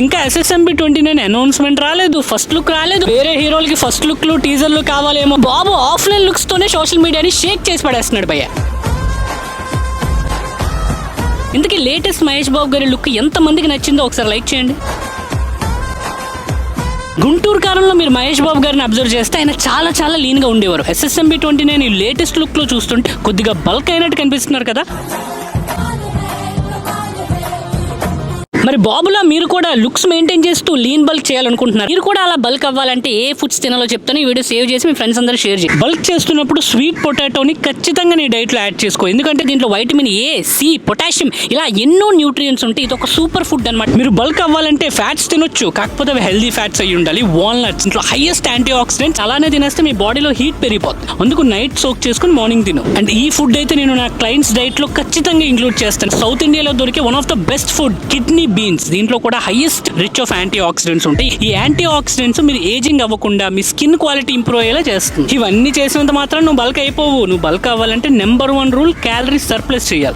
ఇంకా SSMB 29 announcement రాలేదు, first look రాలేదు. వేరే హీరోలకి ఫస్ట్ లుక్లు టీజర్లు కావాలేమో. బాబు ఆఫ్లైన్ లుక్స్ తోనే సోషల్ మీడియాని షేక్ చేసి పడేస్తున్నాడు భయ్య. ఇంతకీ లేటెస్ట్ మహేష్ బాబు గారి లుక్ ఎంత మందికి నచ్చిందో ఒకసారి లైక్ చేయండి. గుంటూరు కారంలో మీరు మహేష్ బాబు గారిని అబ్జర్వ్ చేస్తే ఆయన చాలా లీన్ గా ఉండేవారు. SSMB 29 ఈ లేటెస్ట్ లుక్ లో చూస్తుంటే కొద్దిగా బల్క్ అయినట్టు కనిపిస్తున్నారు కదా. మరి బాబులా మీరు కూడా లుక్స్ మెయింటైన్ చేస్తూ లీన్ బల్క్ చేయాలనుకుంటున్నారు. మీరు కూడా అలా బల్క్ అవ్వాలంటే ఏ ఫుడ్స్ తినాలో చెప్తాను. ఈ వీడియో సేవ్ చేసి మీ ఫ్రెండ్స్ అందరూ షేర్ చేయండి. బల్క్ చేస్తున్నప్పుడు స్వీట్ పొటాటోని ఖచ్చితంగా నీ డైట్ లో యాడ్ చేసుకో. ఎందుకంటే దీంట్లో వైటమిన్ A, C, పొటాషియం ఇలా ఎన్నో న్యూట్రియంట్స్ ఉంటాయి. ఇది ఒక సూపర్ ఫుడ్ అన్నమాట. మీరు బల్క్ అవ్వాలంటే ఫ్యాట్స్ తినొచ్చు, కాకపోతే అవి హెల్దీ ఫ్యాట్స్ అయ్యి ఉండాలి. వాల్నట్స్ ఇంట్లో హైయెస్ట్ యాంటీ ఆక్సిడెంట్స్. అలానే తినేస్తే మీ బాడీలో హీట్ పెరిగిపోతుంది. అందుకు నైట్ సోక్ చేసుకుని మార్నింగ్ తిను. అండ్ ఈ ఫుడ్ అయితే నేను నా క్లయింట్స్ డైట్ లో ఖచ్చితంగా ఇంక్లూడ్ చేస్తాను. సౌత్ ఇండియాలో దొరికే one of the best food kidney beans. దీంట్లో కూడా highest rich of antioxidants ఉంటాయి. ఈ యాంటీ ఆక్సిడెంట్స్ మీరు ఏజింగ్ అవ్వకుండా మీ స్కిన్ క్వాలిటీ ఇంప్రూవ్ అయ్యేలా చేస్తుంది. ఇవన్నీ చేసినంత మాత్రం నువ్వు బల్క్ అయిపోవు. నువ్వు బల్క్ అవ్వాలంటే నెంబర్ 1 రూల్ క్యాలరీస్ సర్ప్లస్ చేయాలి.